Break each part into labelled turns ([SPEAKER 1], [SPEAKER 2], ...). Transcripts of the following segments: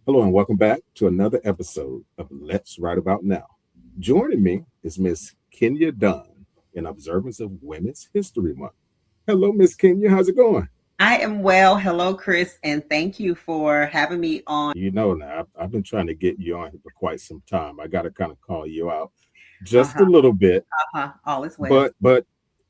[SPEAKER 1] Hello and welcome back to another episode of Let's Write About Now. Joining me is Miss Kenya Dunn in observance of Women's History Month. Hello, Miss Kenya. How's it going?
[SPEAKER 2] I am well. Hello, Chris, and thank you for having me on.
[SPEAKER 1] You know now, I've been trying to get you on here for quite some time. I got to kind of call you out just a
[SPEAKER 2] Uh-huh,
[SPEAKER 1] little bit,
[SPEAKER 2] all is well.
[SPEAKER 1] but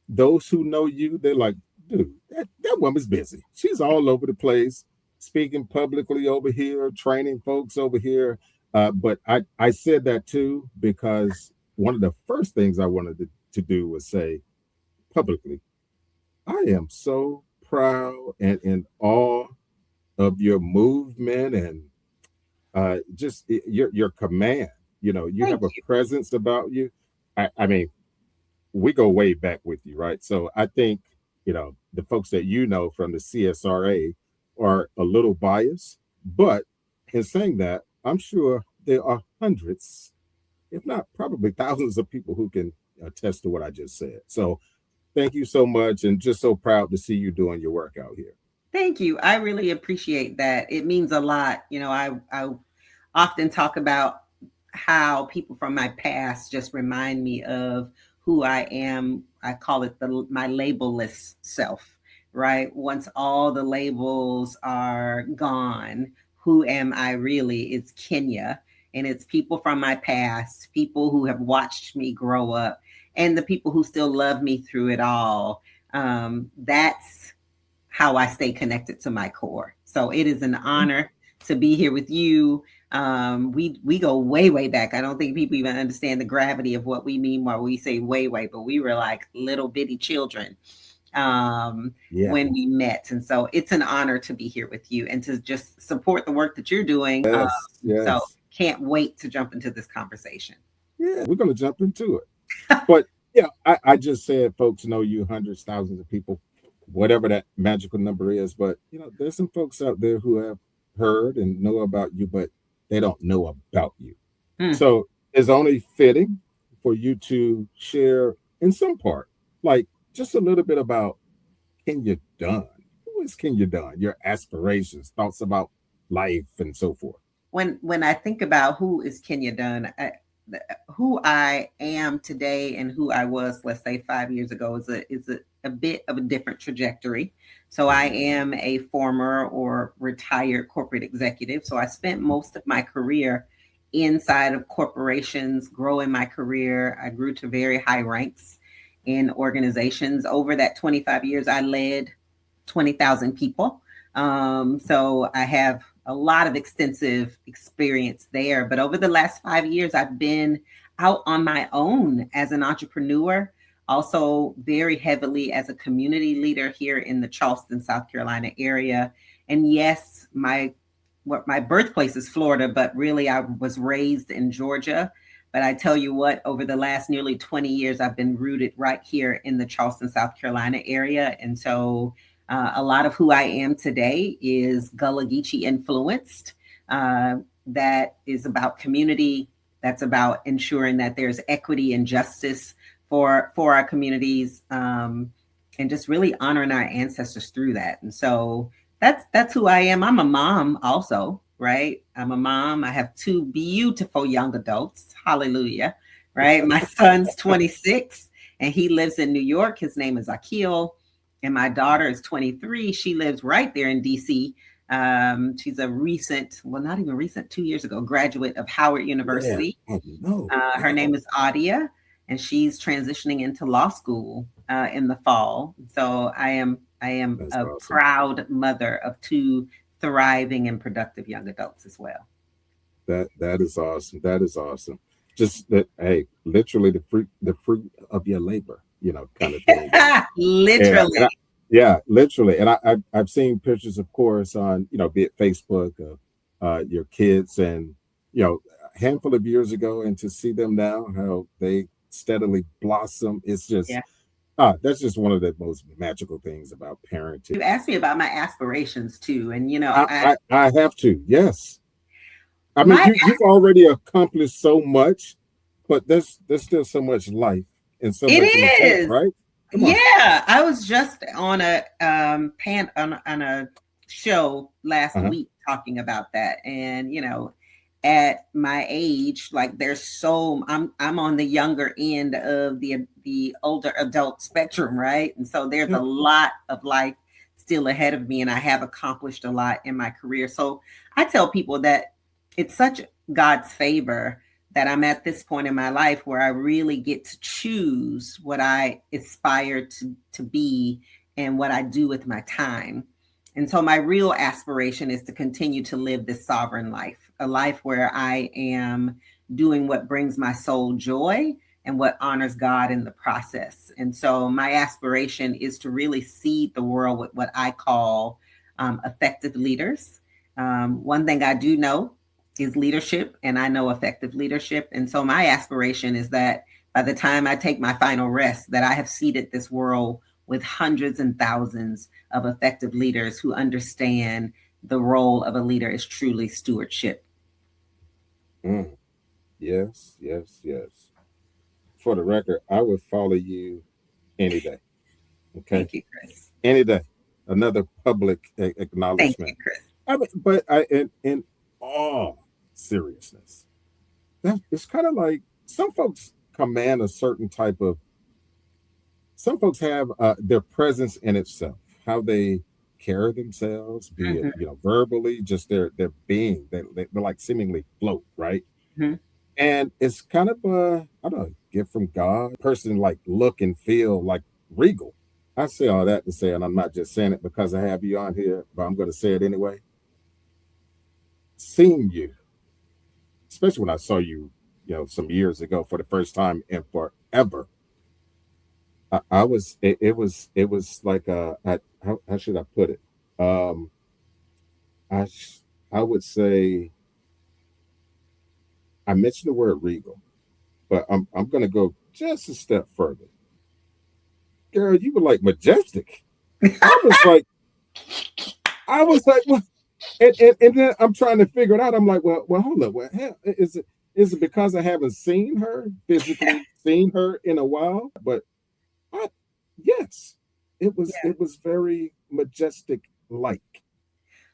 [SPEAKER 1] those who know you, they're like, dude, that woman's busy. She's all over the place, speaking publicly over here, training folks over here. But I said that too because one of the first things I wanted to do was say publicly, I am so proud and in awe of your movement and just your command. You know, you
[SPEAKER 2] Thank
[SPEAKER 1] have a
[SPEAKER 2] you.
[SPEAKER 1] presence about you. I mean, we go way back with you, right? So I think, the folks that you know from the CSRA are a little biased, but in saying that, I'm sure there are hundreds, if not probably thousands of people who can attest to what I just said. So thank you so much, and just so proud to see you doing your work out here.
[SPEAKER 2] Thank you. I really appreciate that. It means a lot. I often talk about how people from my past just remind me of who I am. I call it my labelless self, right? Once all the labels are gone, who am I really? It's Kenya, and it's people from my past, people who have watched me grow up, and the people who still love me through it all. That's how I stay connected to my core. So it is an honor to be here with you. We go way back. I don't think people even understand the gravity of what we mean while we say way, but we were like little bitty children
[SPEAKER 1] Yeah.
[SPEAKER 2] when we met, and so it's an honor to be here with you and to just support the work that you're doing.
[SPEAKER 1] Yes.
[SPEAKER 2] So
[SPEAKER 1] Yes.
[SPEAKER 2] can't wait to jump into this conversation.
[SPEAKER 1] Yeah. We're gonna jump into it. But yeah, I just said folks know you, hundreds, thousands of people, whatever that magical number is. But there's some folks out there who have heard and know about you, but they don't know about you.
[SPEAKER 2] Hmm.
[SPEAKER 1] So it's only fitting for you to share in some part, like just a little bit about Kenya Dunn. Who is Kenya Dunn? Your aspirations, thoughts about life, and so forth.
[SPEAKER 2] When I think about who is Kenya Dunn, who I am today and who I was, let's say, 5 years ago, is a bit of a different trajectory. So I am a former or retired corporate executive. So I spent most of my career inside of corporations, growing my career. I grew to very high ranks in organizations. Over that 25 years, I led 20,000 people. So I have a lot of extensive experience there. But over the last 5 years, I've been out on my own as an entrepreneur, also very heavily as a community leader here in the Charleston, South Carolina area. And yes, my birthplace is Florida, but really I was raised in Georgia. But I tell you what, over the last nearly 20 years, I've been rooted right here in the Charleston, South Carolina area. And so a lot of who I am today is Gullah Geechee influenced. That is about community. That's about ensuring that there's equity and justice for our communities, and just really honoring our ancestors through that. And so that's who I am. I'm a mom also, right? I'm a mom. I have two beautiful young adults. Hallelujah, right? My son's 26 and he lives in New York. His name is Akil. And my daughter is 23. She lives right there in DC. She's a recent, well, not even recent, 2 years ago, graduate of Howard
[SPEAKER 1] Yeah.
[SPEAKER 2] University.
[SPEAKER 1] Oh, no.
[SPEAKER 2] Her
[SPEAKER 1] Wow.
[SPEAKER 2] name is Adia, and she's transitioning into law school in the fall. So I am
[SPEAKER 1] That's
[SPEAKER 2] a
[SPEAKER 1] awesome.
[SPEAKER 2] proud mother of two thriving and productive young adults as well.
[SPEAKER 1] That is awesome. That is awesome. Just that, hey, literally the fruit of your labor, kind of thing. And
[SPEAKER 2] Literally.
[SPEAKER 1] yeah, literally. And I've seen pictures, of course, on be it Facebook of your kids, and a handful of years ago, and to see them now, how they steadily blossom. It's just
[SPEAKER 2] Yeah.
[SPEAKER 1] that's just one of the most magical things about parenting.
[SPEAKER 2] You asked me about my aspirations too. And,
[SPEAKER 1] I have to, yes. I mean,
[SPEAKER 2] my
[SPEAKER 1] you've already accomplished so much, but there's still so much life and so
[SPEAKER 2] It
[SPEAKER 1] much in the tank,
[SPEAKER 2] is.
[SPEAKER 1] right? Come on.
[SPEAKER 2] Yeah, I was just on a on a show last
[SPEAKER 1] Uh-huh.
[SPEAKER 2] week talking about that. And, at my age, like I'm on the younger end of the older adult spectrum, right? And so there's a lot of life still ahead of me, and I have accomplished a lot in my career. So I tell people that it's such God's favor that I'm at this point in my life where I really get to choose what I aspire to be and what I do with my time. And so my real aspiration is to continue to live this sovereign life, a life where I am doing what brings my soul joy and what honors God in the process. And so my aspiration is to really seed the world with what I call effective leaders. One thing I do know is leadership, and I know effective leadership. And so my aspiration is that by the time I take my final rest, that I have seeded this world with hundreds and thousands of effective leaders who understand the role of a leader is truly stewardship.
[SPEAKER 1] Yes, yes, yes. For the record, I would follow you any day. Okay,
[SPEAKER 2] Thank you, Chris.
[SPEAKER 1] any day. Another public
[SPEAKER 2] Thank you,
[SPEAKER 1] acknowledgement.
[SPEAKER 2] Chris.
[SPEAKER 1] I mean, but in all seriousness, that it's kind of like some folks command a certain type of. Some folks have their presence in itself, how they carry themselves, be it
[SPEAKER 2] Mm-hmm,
[SPEAKER 1] verbally, just their being. They're like seemingly float, right?
[SPEAKER 2] mm-hmm.
[SPEAKER 1] And it's kind of a I don't know, gift from God. Person like look and feel like regal. I say all that to say, and I'm not just saying it because I have you on here, but I'm going to say it anyway. Seeing you, especially when I saw you, some years ago for the first time and forever, I was it was like how should I put it? Um, I I would say I mentioned the word regal, but I'm going to go just a step further. Girl, you were like majestic. I was like, what? And then I'm trying to figure it out. I'm like, well, hold up. Well, hell, is it because I haven't seen her physically, seen her in a while? But I, yes,
[SPEAKER 2] Yeah.
[SPEAKER 1] it was very majestic, like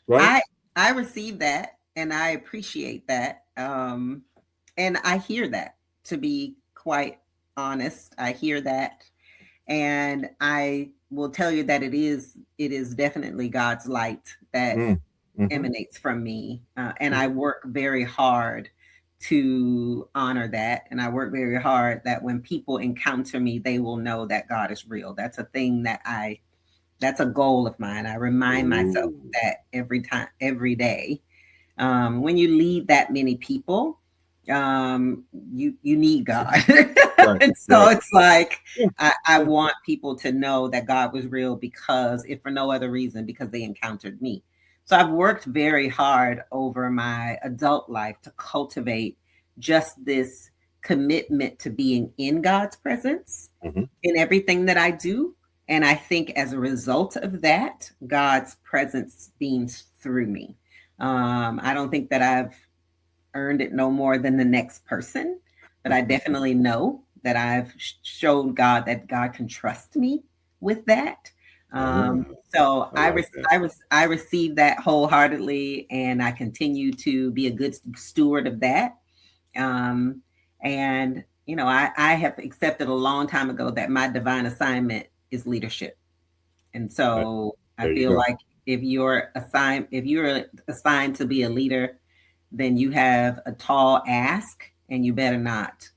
[SPEAKER 1] right.
[SPEAKER 2] I I receive that and I appreciate that. And I hear that, to be quite honest. I hear that, and I will tell you that it is definitely God's light that
[SPEAKER 1] Mm, mm-hmm.
[SPEAKER 2] emanates from me. And I
[SPEAKER 1] Mm-hmm.
[SPEAKER 2] work very hard to honor that. And I work very hard that when people encounter me, they will know that God is real. That's a goal of mine. I remind myself
[SPEAKER 1] Ooh,
[SPEAKER 2] that every time, every day. When you lead that many people, you need God.
[SPEAKER 1] right,
[SPEAKER 2] And so
[SPEAKER 1] right.
[SPEAKER 2] it's like
[SPEAKER 1] Yeah,
[SPEAKER 2] I
[SPEAKER 1] yeah.
[SPEAKER 2] want people to know that God was real, because if for no other reason, because they encountered me. So I've worked very hard over my adult life to cultivate just this commitment to being in God's presence
[SPEAKER 1] Mm-hmm.
[SPEAKER 2] in everything that I do. And I think as a result of that, God's presence beams through me. I don't think that I've earned it no more than the next person, but I definitely know that I've showed God that God can trust me with that.
[SPEAKER 1] Ah,
[SPEAKER 2] So
[SPEAKER 1] I like that.
[SPEAKER 2] I receive that wholeheartedly, and I continue to be a good steward of that. Um, and I have accepted a long time ago that my divine assignment is leadership. And
[SPEAKER 1] Uh,
[SPEAKER 2] so I
[SPEAKER 1] there you
[SPEAKER 2] feel
[SPEAKER 1] go.
[SPEAKER 2] like if you're assigned to be a leader, then you have a tall ask, and you better not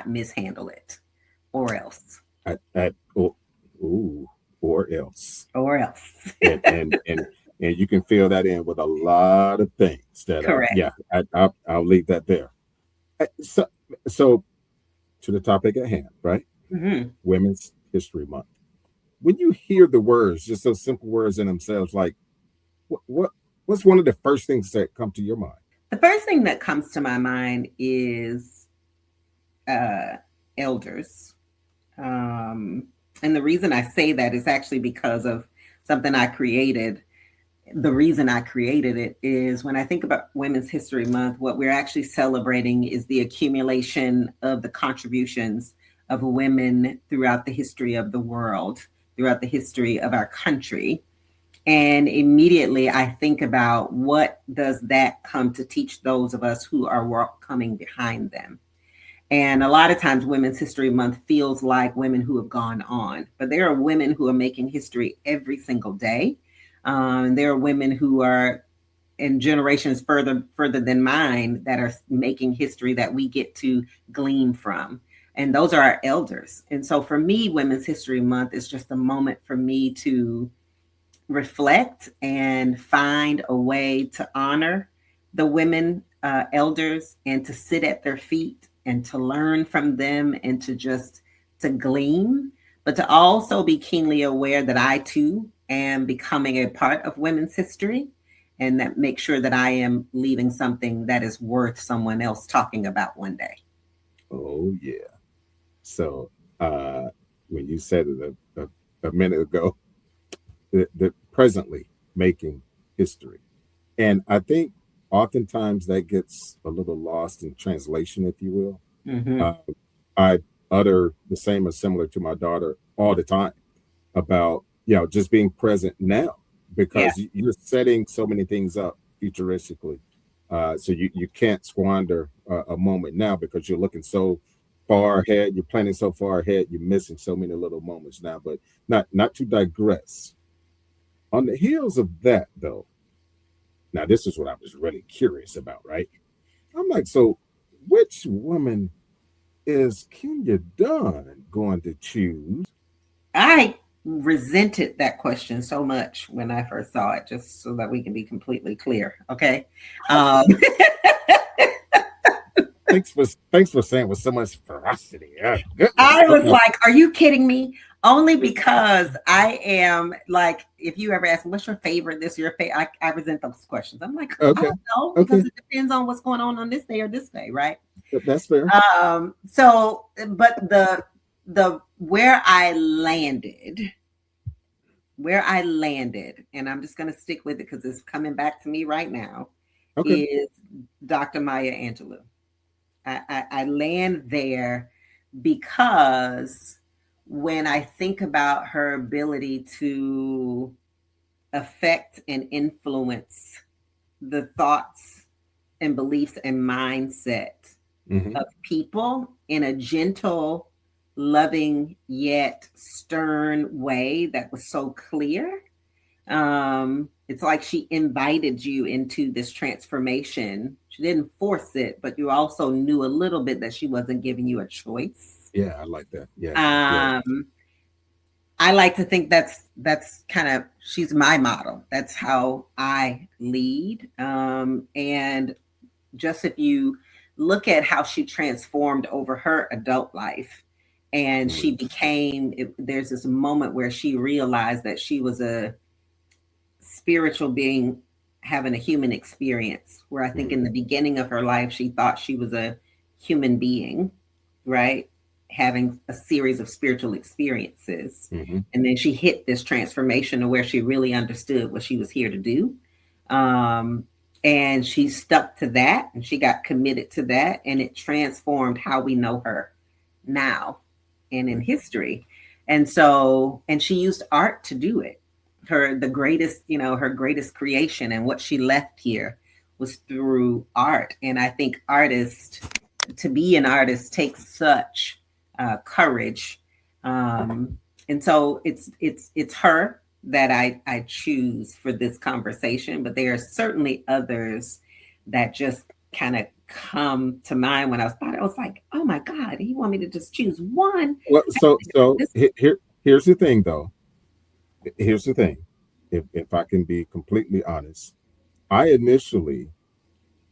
[SPEAKER 2] mishandle it, or else.
[SPEAKER 1] Oh, ooh, or else.
[SPEAKER 2] Or else.
[SPEAKER 1] And you can fill that in with a lot of things that
[SPEAKER 2] Correct.
[SPEAKER 1] yeah, I'll leave that there. So so to the topic at hand, right?
[SPEAKER 2] Hmm.
[SPEAKER 1] Women's History Month. When you hear the words, just those simple words in themselves, like what's one of the first things that come to your mind?
[SPEAKER 2] The first thing that comes to my mind is uh, elders. Um, and the reason I say that is actually because of something I created. The reason I created it is when I think about Women's History Month, what we're actually celebrating is the accumulation of the contributions of women throughout the history of the world, throughout the history of our country. And immediately I think about what does that come to teach those of us who are coming behind them. And a lot of times, Women's History Month feels like women who have gone on, but there are women who are making history every single day. There are women who are in generations further than mine that are making history that we get to glean from. And those are our elders. And so for me, Women's History Month is just a moment for me to reflect and find a way to honor the women elders and to sit at their feet and to learn from them and to just to glean, but to also be keenly aware that I too am becoming a part of women's history, and that make sure that I am leaving something that is worth someone else talking about one day.
[SPEAKER 1] Oh yeah. So uh, when you said it a minute ago, the presently making history, and I think oftentimes that gets a little lost in translation, if you will.
[SPEAKER 2] Mm-hmm.
[SPEAKER 1] Uh, I utter the same or similar to my daughter all the time about just being present now,
[SPEAKER 2] Yeah.
[SPEAKER 1] because you're setting so many things up futuristically, so you can't squander a moment now because you're looking so far ahead, you're planning so far ahead, you're missing so many little moments now. But not to digress, on the heels of that though, now this is what I was really curious about, right? I'm like, so which woman is Kenya Dunn going to choose?
[SPEAKER 2] I resented that question so much when I first saw it, just so that we can be completely clear. Okay. Um,
[SPEAKER 1] Thanks for saying with so much ferocity. Yeah, goodness.
[SPEAKER 2] I was
[SPEAKER 1] Okay.
[SPEAKER 2] like, are you kidding me? Only because I am like, if you ever ask me, what's your favorite, this, your favorite, I resent those questions. I'm like, I
[SPEAKER 1] Okay.
[SPEAKER 2] don't know, because
[SPEAKER 1] Okay.
[SPEAKER 2] it depends on what's going on this day or this day, right?
[SPEAKER 1] That's fair.
[SPEAKER 2] So, but the where I landed, and I'm just going to stick with it because it's coming back to me right now,
[SPEAKER 1] Okay.
[SPEAKER 2] is Dr. Maya Angelou. I land there because when I think about her ability to affect and influence the thoughts and beliefs and mindset
[SPEAKER 1] Hmm.
[SPEAKER 2] of people in a gentle, loving, yet stern way that was so clear. It's like she invited you into this transformation. She didn't force it, but you also knew a little bit that she wasn't giving you a choice.
[SPEAKER 1] Yeah, I like that. Yeah. Yeah.
[SPEAKER 2] Um, I like to think that's kind of she's my model. That's how I lead. And just if you look at how she transformed over her adult life, and
[SPEAKER 1] Mm.
[SPEAKER 2] she became, there's this moment where she realized that she was a spiritual being having a human experience, where I think
[SPEAKER 1] Mm.
[SPEAKER 2] in the beginning of her life she thought she was a human being, right, having a series of spiritual experiences,
[SPEAKER 1] Hmm.
[SPEAKER 2] and then she hit this transformation to where she really understood what she was here to do. um, and she stuck to that and she got committed to that, and it transformed how we know her now and in history. And so, and she used art to do it. Her greatest creation and what she left here was through art. And I think artists, to be an artist takes such courage. um, and so it's her that I choose for this conversation, but there are certainly others that just kind of come to mind when I was thought. I was like, oh my God, you want me to just choose one?
[SPEAKER 1] Well, so
[SPEAKER 2] This,
[SPEAKER 1] here's the thing, though. Here's the thing. If I can be completely honest, I initially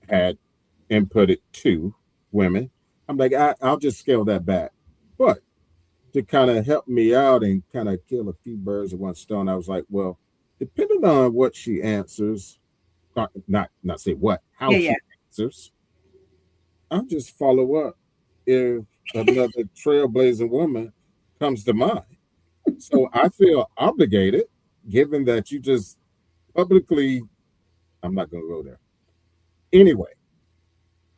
[SPEAKER 1] had inputted two women. I'm like, I'll just scale that back. But to kind of help me out and kind of kill a few birds with one stone, I was like, well, depending on what she answers, not say what, how
[SPEAKER 2] yeah, yeah.
[SPEAKER 1] she answers, I'll just follow up if another trailblazing woman comes to mind. So I feel obligated, given that you just publicly, I'm not going to go there. Anyway,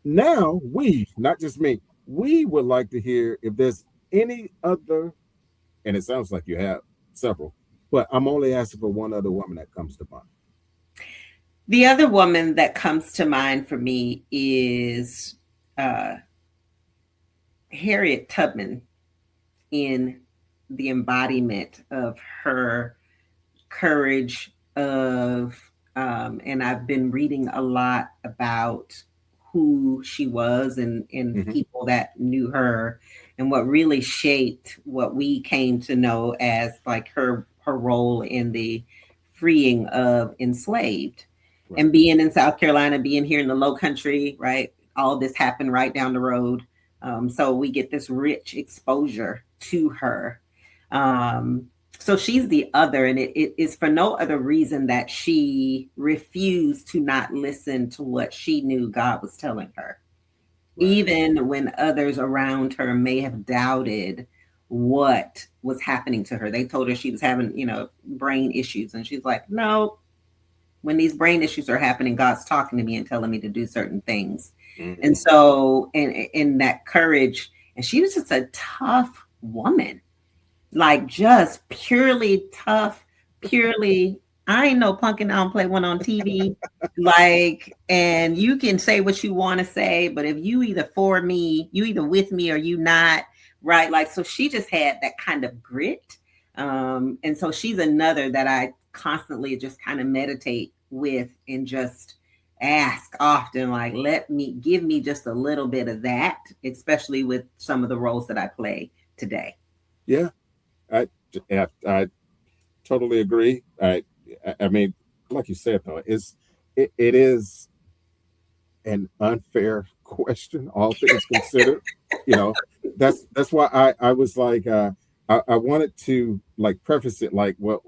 [SPEAKER 1] now we, not just me, we would like to hear if there's any other, and it sounds like you have several, but I'm only asking for one other woman that comes to mind.
[SPEAKER 2] The other woman that comes to mind for me is uh, Harriet Tubman, in the embodiment of her courage of, and I've been reading a lot about who she was, and
[SPEAKER 1] Hmm.
[SPEAKER 2] people that knew her, and what really shaped what we came to know as like her role in the freeing of enslaved.
[SPEAKER 1] Right.
[SPEAKER 2] And being in South Carolina, being here in the low country, right? All this happened right down the road. So we get this rich exposure to her. Um, so she's the other, and it is for no other reason that she refused to not listen to what she knew God was telling her,
[SPEAKER 1] Right.
[SPEAKER 2] even when others around her may have doubted what was happening to her. They told her she was having, brain issues, and she's like, no, when these brain issues are happening, God's talking to me and telling me to do certain things. And
[SPEAKER 1] Hmm.
[SPEAKER 2] so, in that courage, and she was just a tough woman, like just purely tough, purely. I ain't no punkin'. I don't play one on TV. Like, and you can say what you want to say, but if you either for me, you either with me or you not, right? Like, so she just had that kind of grit. And so she's another that I constantly just kind of meditate with and just ask often, like, give me just a little bit of that, especially with some of the roles that I play today.
[SPEAKER 1] Yeah, I, I totally agree. I mean, like you said though, it is an unfair question, all things considered. You know, that's why I was like, I wanted to like preface it like, well,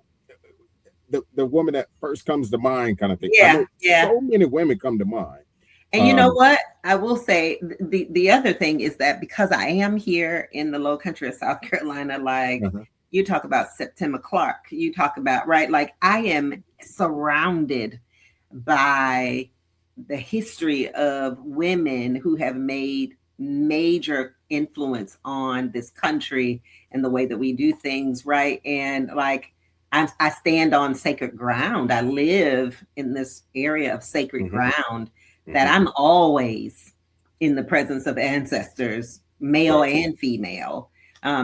[SPEAKER 1] the woman that first comes to mind, kind of thing. I
[SPEAKER 2] Yeah,
[SPEAKER 1] know
[SPEAKER 2] yeah.
[SPEAKER 1] so many women come to mind.
[SPEAKER 2] And you know
[SPEAKER 1] Um,
[SPEAKER 2] what? I will say the other thing is that because I am here in the low country of South Carolina, like
[SPEAKER 1] uh-huh.
[SPEAKER 2] you talk about September Clark, you talk about, right, like I am surrounded by the history of women who have made major influence on this country and the way that we do things, right? And like I stand on sacred ground. I live in this area of sacred
[SPEAKER 1] Hmm.
[SPEAKER 2] ground that
[SPEAKER 1] Hmm.
[SPEAKER 2] I'm always in the presence of ancestors, male
[SPEAKER 1] Right.
[SPEAKER 2] and female.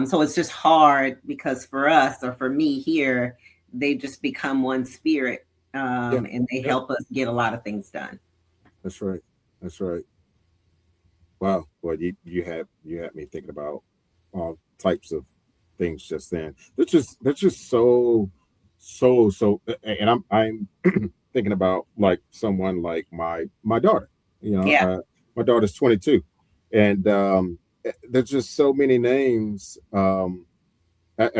[SPEAKER 2] So it's just hard because for us or for me here, they just become one spirit,
[SPEAKER 1] Yeah.
[SPEAKER 2] and they
[SPEAKER 1] Yep.
[SPEAKER 2] help us get a lot of things done.
[SPEAKER 1] That's right. That's right. Wow. Well, you had me thinking about all types of things just then. That's just and I'm thinking about like someone like my daughter. You know,
[SPEAKER 2] Yeah.
[SPEAKER 1] my daughter's 22, and there's just so many names. I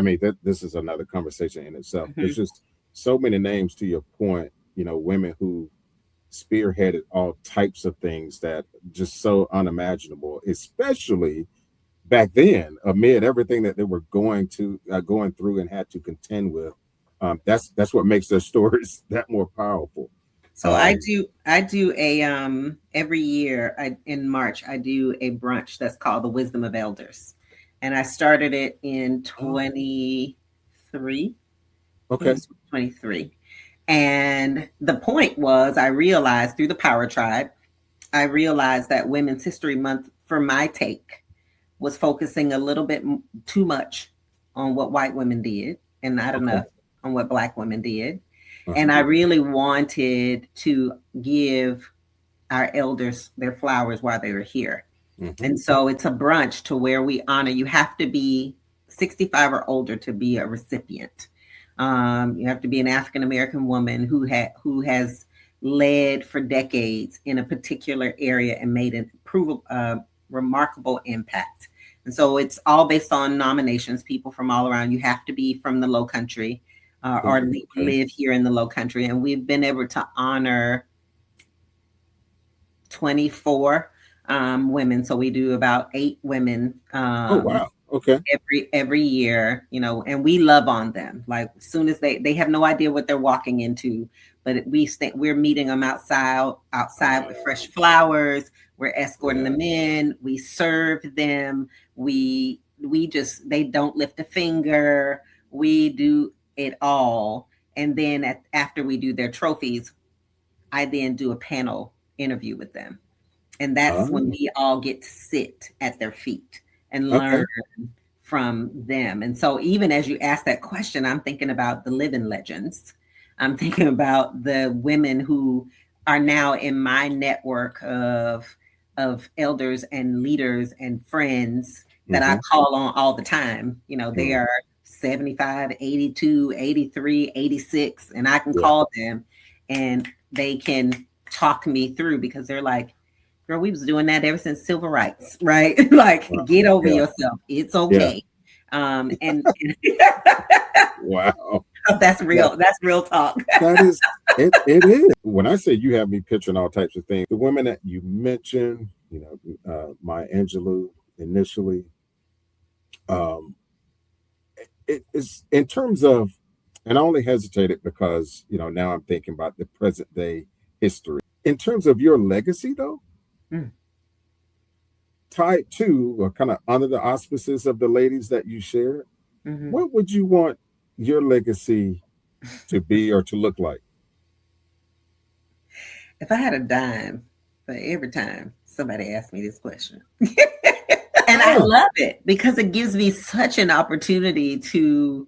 [SPEAKER 1] mean, this is another conversation in itself.
[SPEAKER 2] Hmm.
[SPEAKER 1] There's just so many names to your point. Women who spearheaded all types of things that just so unimaginable, especially back then, amid everything that they were going through and had to contend with. That's what makes their stories that more powerful.
[SPEAKER 2] So
[SPEAKER 1] Um,
[SPEAKER 2] I do a every year in March I do a brunch that's called the Wisdom of Elders, and I started it in
[SPEAKER 1] oh,
[SPEAKER 2] 23. I think it
[SPEAKER 1] okay.
[SPEAKER 2] was 23. And the point was, I realized through the Power Tribe, I realized that Women's History Month, for my take, was focusing a little bit too much on what white women did and not
[SPEAKER 1] Okay.
[SPEAKER 2] enough on what black women did.
[SPEAKER 1] Uh-huh.
[SPEAKER 2] And I really wanted to give our elders their flowers while they were here.
[SPEAKER 1] Hmm.
[SPEAKER 2] And so it's a brunch to where we honor, you have to be 65 or older to be a recipient. You have to be an African American woman who has led for decades in a particular area and made a remarkable impact. And so it's all based on nominations, people from all around. You have to be from the Low Country, or
[SPEAKER 1] Ooh, okay.
[SPEAKER 2] live here in the Low Country. And we've been able to honor 24 women. So we do about 8 women
[SPEAKER 1] Oh, wow. Okay.
[SPEAKER 2] every year, and we love on them. Like as soon as they have no idea what they're walking into, but we're meeting them outside with fresh flowers. We're escorting
[SPEAKER 1] Yeah.
[SPEAKER 2] them in. We serve them. We just they don't lift a finger. We do it all. And then after we do their trophies, I then do a panel interview with them. And that's when
[SPEAKER 1] Oh,
[SPEAKER 2] we all get to sit at their feet and learn
[SPEAKER 1] okay.
[SPEAKER 2] from them. And so, even as you ask that question, I'm thinking about the living legends. I'm thinking about the women who are now in my network of elders and leaders and friends that I
[SPEAKER 1] Mm-hmm.
[SPEAKER 2] call on all the time. You know, they
[SPEAKER 1] Mm.
[SPEAKER 2] are 75, 82, 83, 86, and I can
[SPEAKER 1] Yeah.
[SPEAKER 2] call them and they can talk me through because they're like, girl, we was doing that ever since civil rights, right? Like,
[SPEAKER 1] Wow.
[SPEAKER 2] get over
[SPEAKER 1] Yeah.
[SPEAKER 2] yourself. It's
[SPEAKER 1] Yeah.
[SPEAKER 2] okay. And
[SPEAKER 1] Wow.
[SPEAKER 2] that's
[SPEAKER 1] That
[SPEAKER 2] real. That's real talk.
[SPEAKER 1] that is it. It is. When I say you have me picturing all types of things, the women that you mentioned, my Angelou initially, um, it is in terms of, and I only hesitated because now I'm thinking about the present day history. In terms of your legacy, though,
[SPEAKER 2] Mm,
[SPEAKER 1] tied to or kind of under the auspices of the ladies that you shared,
[SPEAKER 2] mhm.
[SPEAKER 1] what would you want your legacy to be or to look like?
[SPEAKER 2] If I had a dime for every time somebody asked me this question, and I
[SPEAKER 1] Ah,
[SPEAKER 2] love it because it gives me such an opportunity to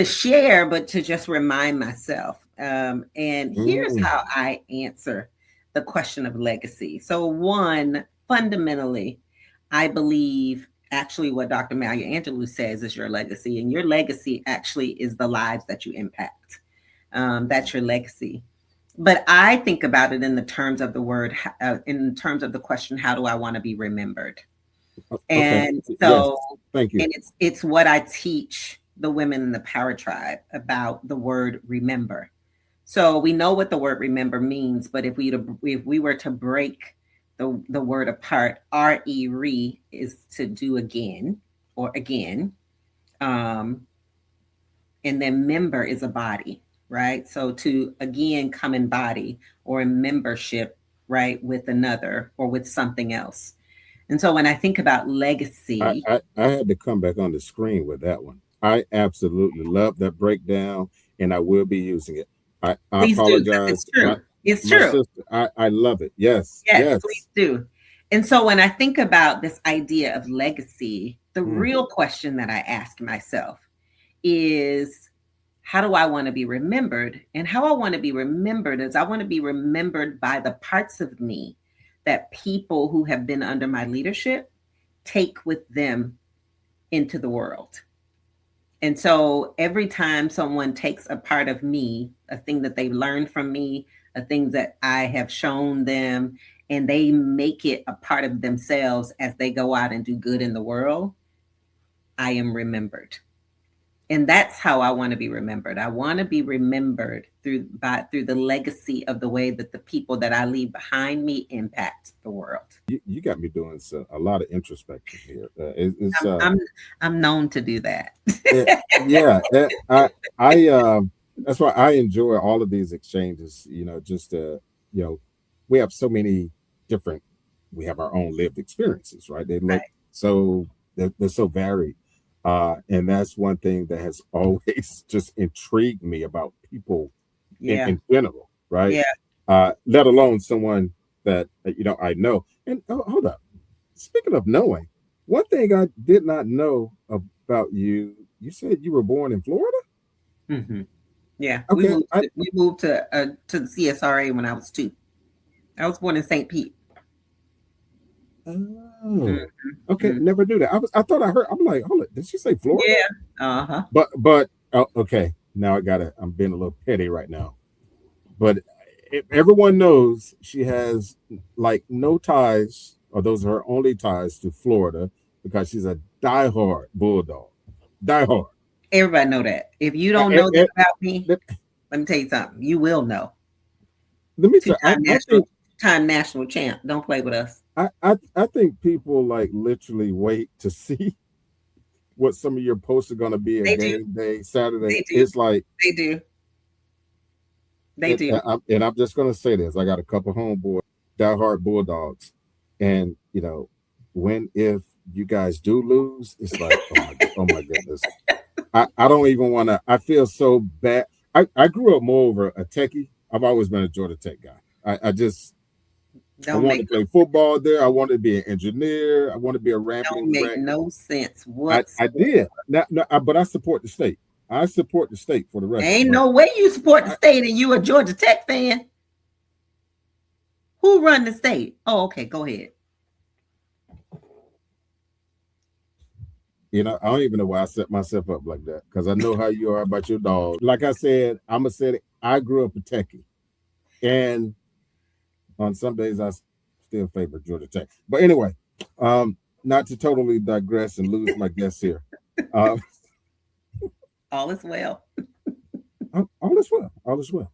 [SPEAKER 2] share, but to just remind myself. And here's
[SPEAKER 1] mm,
[SPEAKER 2] how I answer the question of legacy. So, one, fundamentally, I believe actually what Dr. Maya Angelou says is your legacy, and your legacy actually is the lives that you impact. That's your legacy. But I think about it in the terms of the word, in terms of the question, how do I want to be remembered?
[SPEAKER 1] okay.
[SPEAKER 2] And
[SPEAKER 1] Yes.
[SPEAKER 2] so,
[SPEAKER 1] Thank you.
[SPEAKER 2] and it's what I teach the women in the power tribe about the word remember. So we know what the word remember means, but if we were to break the word apart, re is to do again or again, um, and then member is a body, right? So to again come in body or in membership, right, with another or with something else. And so when I think about
[SPEAKER 1] I,
[SPEAKER 2] legacy,
[SPEAKER 1] I, I had to come back on the screen with that one. I absolutely love that breakdown, and I will be using it. I
[SPEAKER 2] please do, because it's
[SPEAKER 1] apologize. My
[SPEAKER 2] true. It's
[SPEAKER 1] my
[SPEAKER 2] true.
[SPEAKER 1] sister, I love it. Yes,
[SPEAKER 2] Yes, please
[SPEAKER 1] yes.
[SPEAKER 2] do. And so when I think about this idea of legacy, the
[SPEAKER 1] Mm,
[SPEAKER 2] real question that I ask myself is, how do I want to be remembered? And how I want to be remembered is I want to be remembered by the parts of me that people who have been under my leadership take with them into the world. And so every time someone takes a part of me, a thing that they've learned from me, a thing that I have shown them, and they make it a part of themselves as they go out and do good in the world, I am remembered. And that's how I want to be remembered. I want to be remembered through the legacy of the way that the people that I leave behind me impact the world.
[SPEAKER 1] you got me doing a lot of introspection here. It's
[SPEAKER 2] I'm I'm I'm known to do that.
[SPEAKER 1] yeah. I that's why I enjoy all of these exchanges. Just we have so many different. We have our own lived experiences, right? They look
[SPEAKER 2] Right.
[SPEAKER 1] so they're so varied, and that's one thing that has always just intrigued me about people
[SPEAKER 2] Yeah.
[SPEAKER 1] in general, right?
[SPEAKER 2] Yeah.
[SPEAKER 1] Let alone someone that I know. And hold up, speaking of knowing, one thing I did not know about you, you said you were born in Florida?
[SPEAKER 2] Hmm. Yeah. We
[SPEAKER 1] Okay.
[SPEAKER 2] moved to the CSRA when I was 2. I was born in St. Pete.
[SPEAKER 1] Oh, okay.
[SPEAKER 2] Mhm.
[SPEAKER 1] Never knew that. I thought I heard, I'm like, hold it, did she say Florida?
[SPEAKER 2] Yeah. Uh-huh.
[SPEAKER 1] But okay. Now I'm being a little petty right now. But everyone knows she has like no ties, or those are her only ties to Florida because she's a diehard Bulldog. Diehard.
[SPEAKER 2] Everybody know that. If you don't
[SPEAKER 1] Eh,
[SPEAKER 2] know that
[SPEAKER 1] eh,
[SPEAKER 2] about me,
[SPEAKER 1] let,
[SPEAKER 2] let me tell you something. You will know.
[SPEAKER 1] let me tell
[SPEAKER 2] Two-time
[SPEAKER 1] I
[SPEAKER 2] national
[SPEAKER 1] think
[SPEAKER 2] time national champ. Don't play with us.
[SPEAKER 1] I think people like literally wait to see what some of your posts are going to be a
[SPEAKER 2] They do.
[SPEAKER 1] game day Saturday.
[SPEAKER 2] They do.
[SPEAKER 1] It's like,
[SPEAKER 2] They do. They do.
[SPEAKER 1] and I'm just going to say this: I got a couple homeboys, diehard Bulldogs, and when if you guys do lose, it's like, oh my goodness. I don't even want to. I feel so bad. I grew up more over a techie. I've always been a Georgia Tech guy. I just I
[SPEAKER 2] Don't
[SPEAKER 1] wanted
[SPEAKER 2] make
[SPEAKER 1] to play football there. I wanted to be an engineer. I wanted to be a
[SPEAKER 2] don't
[SPEAKER 1] rampeting
[SPEAKER 2] make
[SPEAKER 1] wreck.
[SPEAKER 2] no sense
[SPEAKER 1] I
[SPEAKER 2] whatsoever.
[SPEAKER 1] did. But I support the state. I support the state for the record.
[SPEAKER 2] Ain't
[SPEAKER 1] But
[SPEAKER 2] no way you support the
[SPEAKER 1] I,
[SPEAKER 2] state and you a Georgia Tech fan. Who run the state? Oh, okay, go ahead.
[SPEAKER 1] I don't even know why I set myself up like that because I know how you are about your dog. Like I said, I'm gonna say it, I grew up a techie, and on some days I still favor Georgia Tech. But anyway, not to totally digress and lose my guess here. Um,
[SPEAKER 2] All is well.
[SPEAKER 1] all is well. All is well.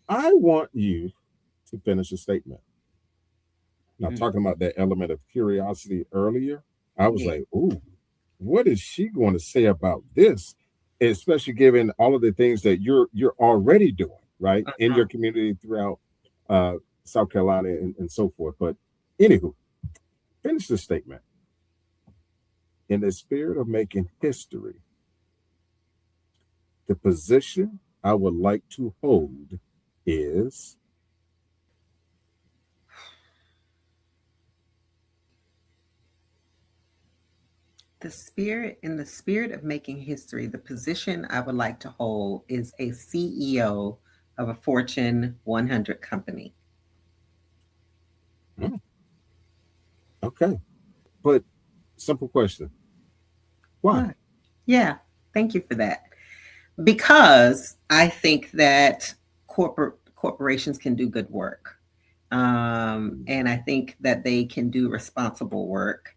[SPEAKER 1] I want you to finish a statement. Now,
[SPEAKER 2] Mm,
[SPEAKER 1] talking about that element of curiosity earlier, I was
[SPEAKER 2] yeah.
[SPEAKER 1] like, ooh, what is she going to say about this? Especially given all of the things that you're already doing, right, in
[SPEAKER 2] Uh-huh.
[SPEAKER 1] your community throughout uh, South Carolina and so forth. But anywho, finish the statement. In the spirit of making history, the position I would like to hold is
[SPEAKER 2] In the spirit of making history, the position I would like to hold is a CEO of a Fortune 100 company.
[SPEAKER 1] hmm, okay. But simple question: why?
[SPEAKER 2] What? Yeah, thank you for that. Because I think that corporations can do good work. And I think that they can do responsible work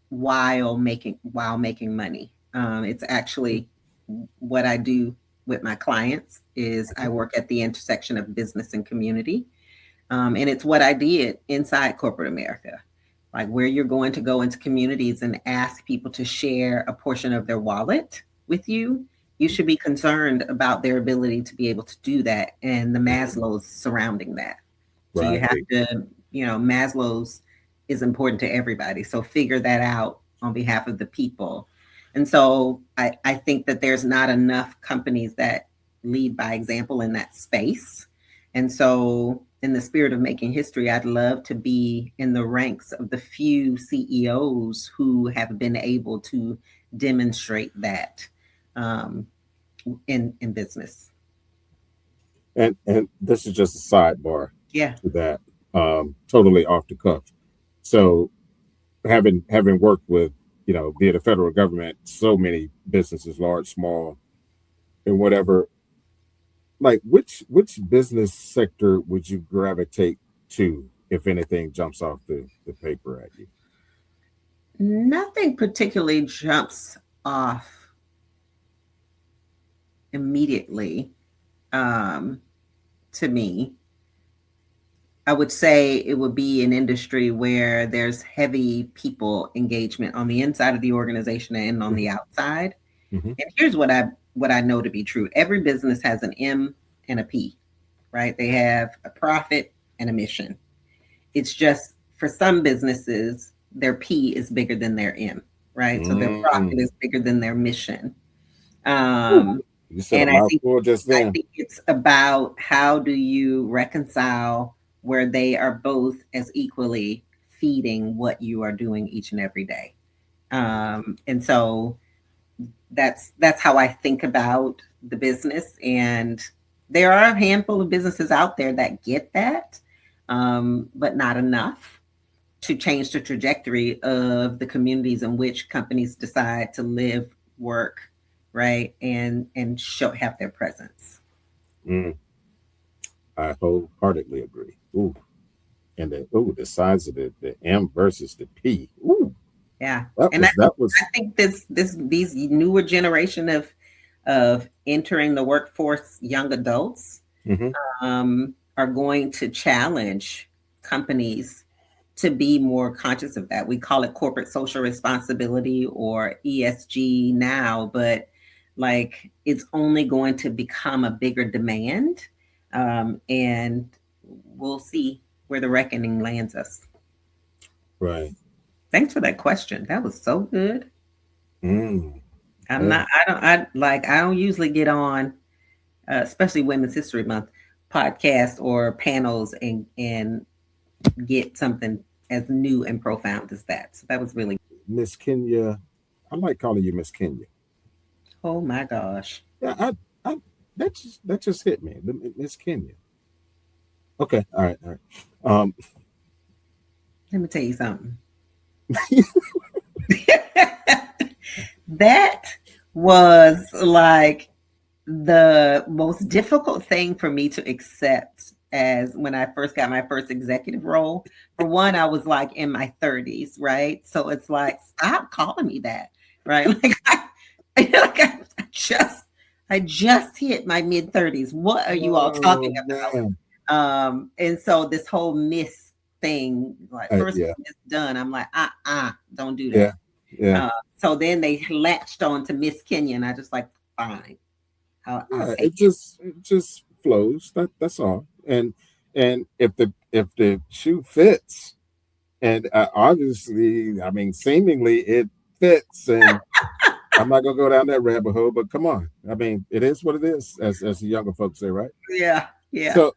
[SPEAKER 2] while making money. It's actually what I do with my clients is I work at the intersection of business and community. And it's what I did inside corporate America, like where you're going to go into communities and ask people to share a portion of their wallet with you. You should be concerned about their ability to be able to do that and the
[SPEAKER 1] Mhm.
[SPEAKER 2] Maslow's surrounding that. So you have
[SPEAKER 1] Right.
[SPEAKER 2] to, Maslow's is important to everybody. So figure that out on behalf of the people. And so I think that there's not enough companies that lead by example in that space. And so, in the spirit of making history, I'd love to be in the ranks of the few CEOs who have been able to demonstrate that um, in business.
[SPEAKER 1] And this is just a sidebar
[SPEAKER 2] Yeah.
[SPEAKER 1] to that, totally off the cuff. So having worked with, be it the federal government, so many businesses, large, small, and whatever, like which business sector would you gravitate to if anything jumps off the paper at you?
[SPEAKER 2] Nothing particularly jumps off immediately um, to me. I would say it would be an industry where there's heavy people engagement on the inside of the organization and on the
[SPEAKER 1] Hmm.
[SPEAKER 2] outside.
[SPEAKER 1] Hmm.
[SPEAKER 2] And here's what I know to be true. Every business has an M and a P, right? They have a profit and a mission. It's just for some businesses, their P is bigger than their M, right? So their profit
[SPEAKER 1] Mm.
[SPEAKER 2] is bigger than their mission.
[SPEAKER 1] Ooh,
[SPEAKER 2] Um,
[SPEAKER 1] you said a
[SPEAKER 2] and I think
[SPEAKER 1] mouthful just
[SPEAKER 2] I
[SPEAKER 1] then.
[SPEAKER 2] think it's about how do you reconcile where they are both as equally feeding what you are doing each and every day. And so that's how I think about the business. And there are a handful of businesses out there that get that, but not enough to change the trajectory of the communities in which companies decide to live, work, right, and show have their presence.
[SPEAKER 1] Mm, I wholeheartedly agree. Ooh, and the size of the M versus the P. Ooh,
[SPEAKER 2] Yeah,
[SPEAKER 1] that
[SPEAKER 2] and I
[SPEAKER 1] was
[SPEAKER 2] think
[SPEAKER 1] that was.
[SPEAKER 2] I think this these newer generation of entering the workforce, young adults,
[SPEAKER 1] Hmm.
[SPEAKER 2] are going to challenge companies to be more conscious of that. We call it corporate social responsibility or ESG now, but like it's only going to become a bigger demand. And we'll see where the reckoning lands us.
[SPEAKER 1] Right.
[SPEAKER 2] Thanks for that question. That was so good.
[SPEAKER 1] Mm.
[SPEAKER 2] I'm
[SPEAKER 1] Yeah.
[SPEAKER 2] not. I don't. I like. I don't usually get on, especially Women's History Month podcast or panels and get something as new and profound as that. So that was really.
[SPEAKER 1] Miss Kenya. I like calling you Miss Kenya.
[SPEAKER 2] Oh my gosh.
[SPEAKER 1] Yeah, I that just hit me. Miss Kenya. Okay, all right, all right.
[SPEAKER 2] Let me tell you something. That was like the most difficult thing for me to accept as when I first got my first executive role. For one, I was like in my 30s, right? So it's like, stop calling me that, right? Like just I just hit my mid 30s. What are you all talking
[SPEAKER 1] Oh
[SPEAKER 2] about?
[SPEAKER 1] man.
[SPEAKER 2] And so this whole miss thing, like first
[SPEAKER 1] Yeah,
[SPEAKER 2] Miss Dunn, I'm like, don't do
[SPEAKER 1] yeah,
[SPEAKER 2] that.
[SPEAKER 1] yeah,
[SPEAKER 2] So then they latched on to Miss Kenya, and I just like, fine, I'll
[SPEAKER 1] yeah.
[SPEAKER 2] take
[SPEAKER 1] It just flows. That's all. And if the shoe fits, and obviously, I mean, seemingly it fits, and I'm not gonna go down that rabbit hole. But come on, I mean, it is what it is, as the younger folks say, right?
[SPEAKER 2] it. Yeah, yeah.
[SPEAKER 1] So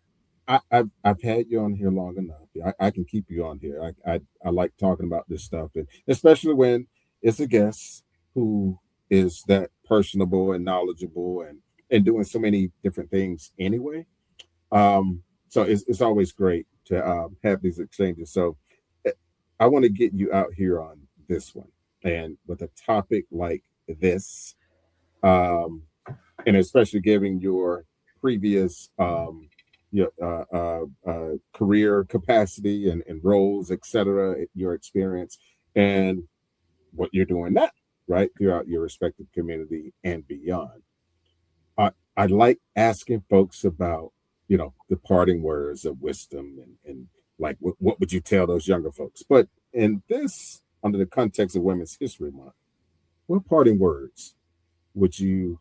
[SPEAKER 1] I've had you on here long enough. I can keep you on here. I like talking about this stuff, and especially when it's a guest who is that personable and knowledgeable and doing so many different things anyway. So it's always great to have these exchanges. So eh, I want to get you out here on this one, and with a topic like this, um, and especially given your previous your career capacity and roles, etc., your experience, and what you're doing now, right, throughout your respective community and beyond. I like asking folks about, the parting words of wisdom and like what would you tell those younger folks? But in this, under the context of Women's History Month, what parting words would you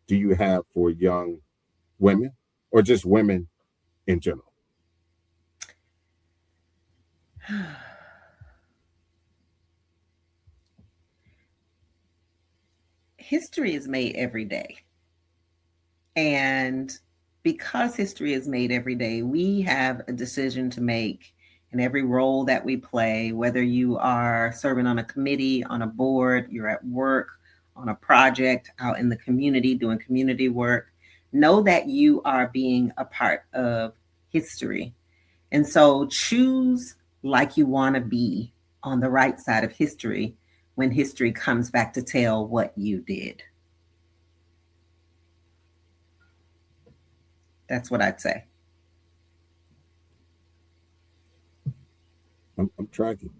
[SPEAKER 1] do you have for young women or just women in general?
[SPEAKER 2] History is made every day. And because history is made every day, we have a decision to make in every role that we play, whether you are serving on a committee, on a board, you're at work, on a project, out in the community doing community work. Know that you are being a part of history. And so choose like you want to be on the right side of history when history comes back to tell what you did. That's what I'd say.
[SPEAKER 1] I'm tracking.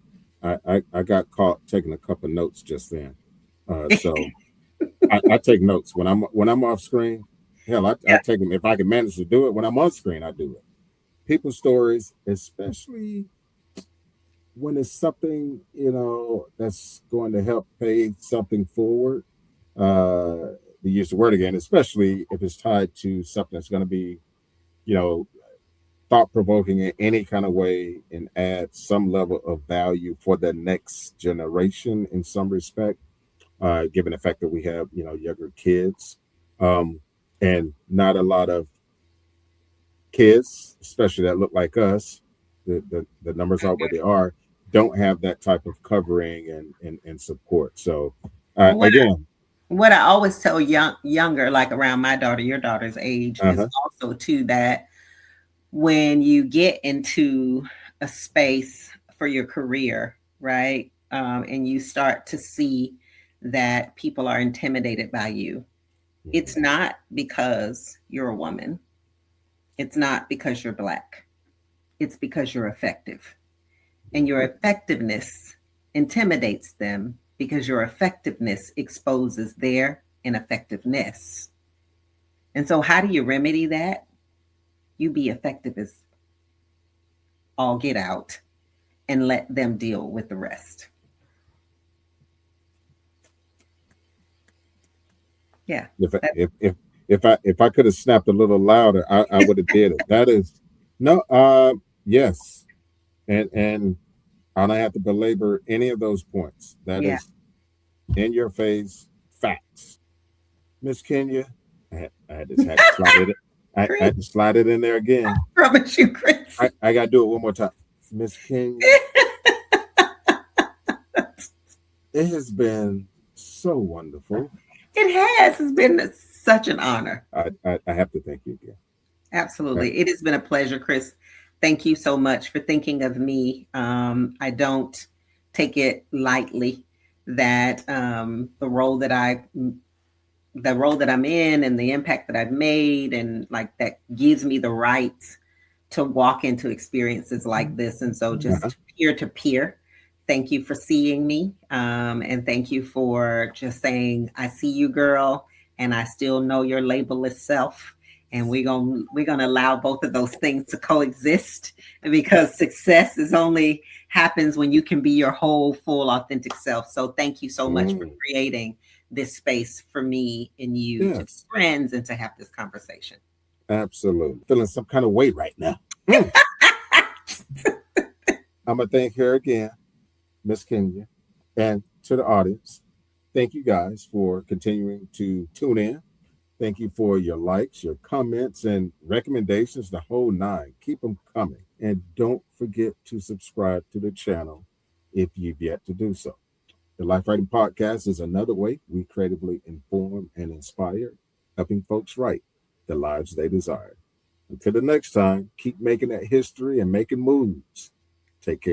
[SPEAKER 1] I got caught taking a couple notes just then. So I take notes when I'm off screen. Hell, I
[SPEAKER 2] Yeah.
[SPEAKER 1] take them if I can manage to do it. When I'm on screen, I do it. People's stories, especially when it's something that's going to help pay something forward. To use the word again, especially if it's tied to something that's going to be, you know, thought provoking in any kind of way and add some level of value for the next generation in some respect, given the fact that we have, younger kids, um, and not a lot of kids, especially that look like us, the numbers are what they are, don't have that type of covering and support. So,
[SPEAKER 2] What
[SPEAKER 1] again,
[SPEAKER 2] what I always tell younger, like around my daughter, your daughter's age, is
[SPEAKER 1] uh-huh,
[SPEAKER 2] also too that when you get into a space for your career, right, and you start to see that people are intimidated by you, it's
[SPEAKER 1] mhm,
[SPEAKER 2] not because you're a woman. It's not because you're black. It's because you're effective. And your effectiveness intimidates them because your effectiveness exposes their ineffectiveness. And so, how do you remedy that? You be effective as all get out and let them deal with the rest. Yeah.
[SPEAKER 1] if I-
[SPEAKER 2] That,
[SPEAKER 1] if I could have snapped a little louder, I would have did it. That is no, yes, and I don't have to belabor any of those points. That
[SPEAKER 2] yeah.
[SPEAKER 1] is in your face, facts. Miss Kenya, I had to slide it. I
[SPEAKER 2] Chris,
[SPEAKER 1] had to slide it in there again.
[SPEAKER 2] promise you, Chris.
[SPEAKER 1] I got to do it one more time. Miss Kenya, it has been so wonderful.
[SPEAKER 2] It has. It's been such an honor.
[SPEAKER 1] I have to thank you again.
[SPEAKER 2] Absolutely. It has been a pleasure, Chris. Thank you so much for thinking of me. I don't take it lightly that the role that I'm in and the impact that I've made and like that gives me the right to walk into experiences like this. And so just peer to peer, thank you for seeing me. And thank you for just saying, I see you, girl, and I still know your labelless self. And we're gonna allow both of those things to coexist because success is only happens when you can be your whole, full, authentic self. So thank you so much for creating this space for me and you to be
[SPEAKER 1] Yes,
[SPEAKER 2] friends and to have this conversation.
[SPEAKER 1] absolutely. Feeling some kind of weight right now. I'm going to thank her again, Miss Kenya, and to the audience. Thank you guys for continuing to tune in. Thank you for your likes, your comments, and recommendations, the whole nine. Keep them coming. And don't forget to subscribe to the channel if you've yet to do so. The Life Writing Podcast is another way we creatively inform and inspire, helping folks write the lives they desire. Until the next time, keep making that history and making moves. Take care.